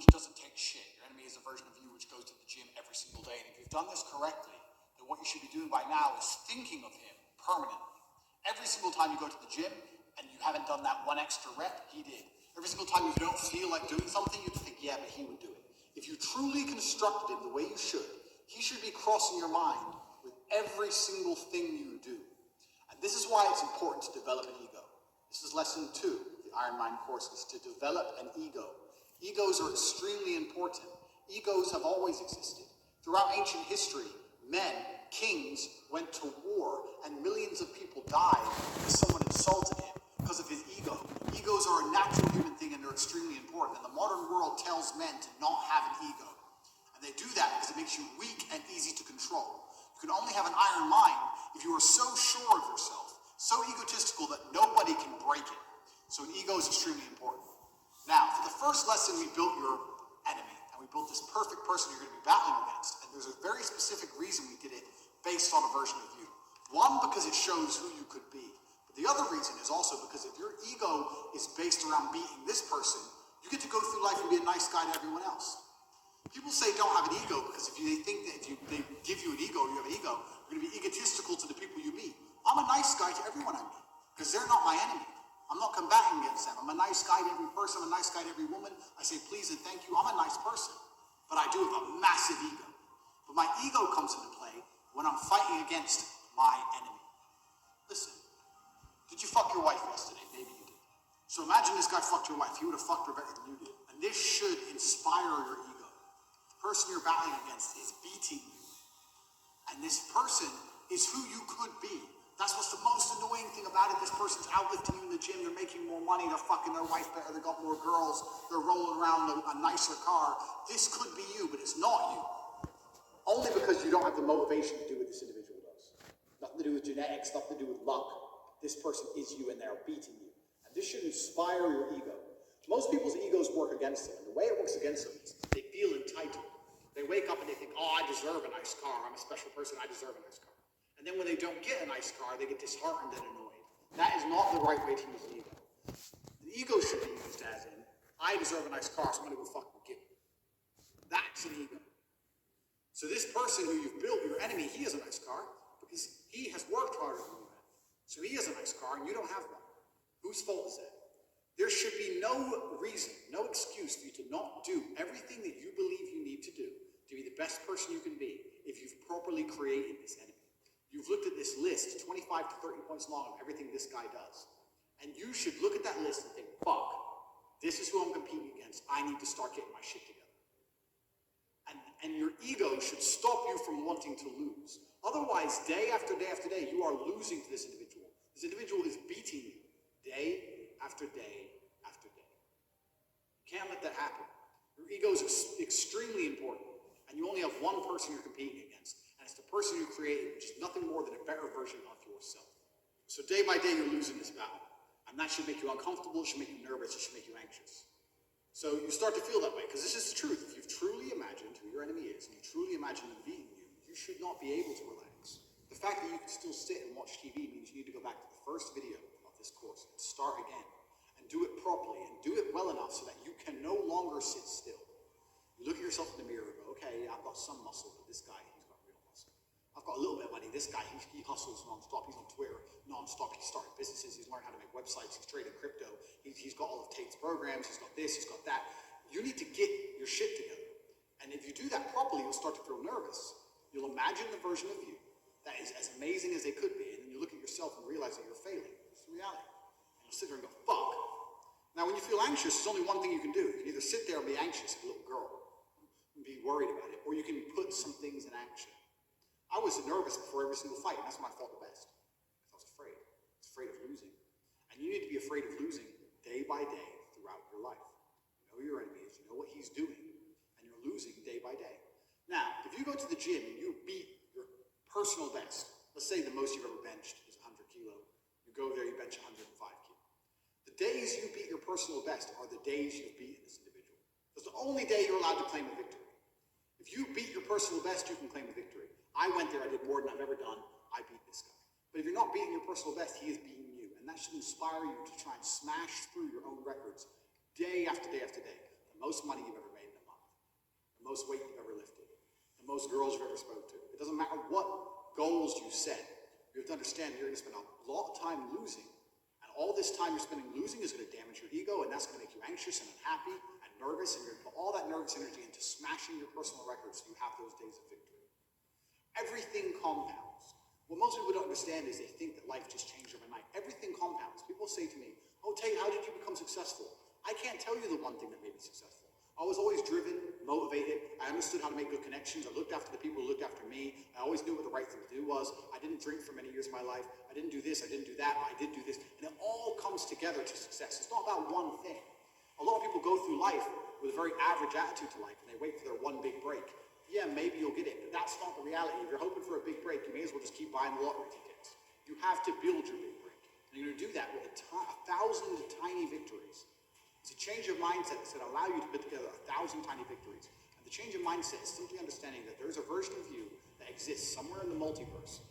which doesn't take shit. Your enemy is a version of you which goes to the gym every single day. And if you've done this correctly, then what you should be doing by now is thinking of him permanently. Every single time you go to the gym and you haven't done that one extra rep, he did. Every single time you don't feel like doing something, you think, yeah, but he would do it. If you truly constructed him the way you should, he should be crossing your mind with every single thing you do. And this is why it's important to develop an ego. This is lesson 2 of the Iron Mind course, is to develop an ego. Egos are extremely important. Egos have always existed. Throughout ancient history, men, kings, went to war, and millions of people died because someone insulted him because of his ego. Egos are a natural human thing, and they're extremely important. And the modern world tells men to not have an ego. And they do that because it makes you weak and easy to control. You can only have an iron mind if you are so sure of yourself, so egotistical that nobody can break it. So an ego is extremely important. Now, for the first lesson, we built your enemy, and we built this perfect person you're going to be battling against. And there's a very specific reason we did it based on a version of you. One, because it shows who you could be. But the other reason is also because if your ego is based around beating this person, you get to go through life and be a nice guy to everyone else. People say don't have an ego because they think that if they give you an ego, you have an ego, you're going to be egotistical to the people you meet. I'm a nice guy to everyone I meet because they're not my enemy. I'm not combating against them. I'm a nice guy to every person. I'm a nice guy to every woman. I say please and thank you. I'm a nice person. But I do have a massive ego. But my ego comes into play when I'm fighting against my enemy. Listen, did you fuck your wife yesterday? Maybe you did. So imagine this guy fucked your wife. He would have fucked her better than you did. And this should inspire your ego. The person you're battling against is beating you. And this person is who you could be. That's what's the most annoying thing about it. This person's outlifting you in the gym. They're making more money. They're fucking their wife better. They got more girls. They're rolling around a nicer car. This could be you, but it's not you. Only because you don't have the motivation to do what this individual does. Nothing to do with genetics, nothing to do with luck. This person is you and they're beating you. And this should inspire your ego. Most people's egos work against them. And the way it works against them is they feel entitled. They wake up and they think, oh, I deserve a nice car. I'm a special person. I deserve a nice car. And then when they don't get a nice car, they get disheartened and annoyed. That is not the right way to use the ego. The ego should be used as in, I deserve a nice car, so I'm going to go fucking get it. That's an ego. So this person who you've built, your enemy, he has a nice car because he has worked harder than you have. So he has a nice car and you don't have one. Whose fault is that? There should be no reason, no excuse for you to not do everything that you believe you need to do to be the best person you can be if you've properly created this enemy. You've looked at this list, 25 to 30 points long, of everything this guy does. And you should look at that list and think, fuck, this is who I'm competing against. I need to start getting my shit together. And your ego should stop you from wanting to lose. Otherwise, day after day after day, you are losing to this individual. This individual is beating you day after day after day. You can't let that happen. Your ego is extremely important. And you only have one person you're competing against. And it's the person you created, which is nothing more than a better version of yourself. So day by day, you're losing this battle. And that should make you uncomfortable, it should make you nervous, it should make you anxious. So you start to feel that way, because this is the truth. If you've truly imagined who your enemy is, and you truly imagine them beating you, you should not be able to relax. The fact that you can still sit and watch TV means you need to go back to the first video of this course and start again. And do it properly, and do it well enough so that you can no longer sit still. You look at yourself in the mirror and go, okay, yeah, I've got some muscle, but this guy, he's got real muscle. I've got a little bit of money. This guy, he hustles non-stop. He's on Twitter non-stop. He's starting businesses. He's learned how to make websites. He's trading crypto. He's got all of Tate's programs. He's got this. He's got that. You need to get your shit together. And if you do that properly, you'll start to feel nervous. You'll imagine the version of you that is as amazing as they could be. And then you look at yourself and realize that you're failing. It's the reality. And you'll sit there and go, fuck. Now, when you feel anxious, there's only one thing you can do. You can either sit there and be anxious like a little girl and be worried about it, or you can put some things in action. I was nervous before every single fight, and that's when I felt the best. Because I was afraid. I was afraid of losing. And you need to be afraid of losing day by day throughout your life. You know who your enemy is. You know what he's doing. And you're losing day by day. Now, if you go to the gym and you beat your personal best, let's say the most you've ever benched is 100 kilo. You go there, you bench 105 kilo. The days you beat your personal best are the days you've beaten this individual. It's the only day you're allowed to claim a victory. If you beat your personal best, you can claim a victory. I went there, I did more than I've ever done, I beat this guy. But if you're not beating your personal best, he is beating you. And that should inspire you to try and smash through your own records day after day after day. The most money you've ever made, most weight you've ever lifted, the most girls you've ever spoke to. It doesn't matter what goals you set. You have to understand you're going to spend a lot of time losing. And all this time you're spending losing is going to damage your ego, and that's going to make you anxious and unhappy and nervous, and you're going to put all that nervous energy into smashing your personal records so you have those days of victory. Everything compounds. What most people don't understand is they think that life just changed overnight. Everything compounds. People say to me, oh, Tate, how did you become successful? I can't tell you the one thing that made me successful. I was always driven, motivated. I understood how to make good connections. I looked after the people who looked after me. I always knew what the right thing to do was. I didn't drink for many years of my life. I didn't do this. I didn't do that. But I did do this. And it all comes together to success. It's not about one thing. A lot of people go through life with a very average attitude to life, and they wait for their one big break. Yeah, maybe you'll get it, but that's not the reality. If you're hoping for a big break, you may as well just keep buying the lottery tickets. You have to build your big break. And you're going to do that with 1,000 tiny victories. It's a change of mindset that's going to allow you to put together 1,000 tiny victories. And the change of mindset is simply understanding that there's a version of you that exists somewhere in the multiverse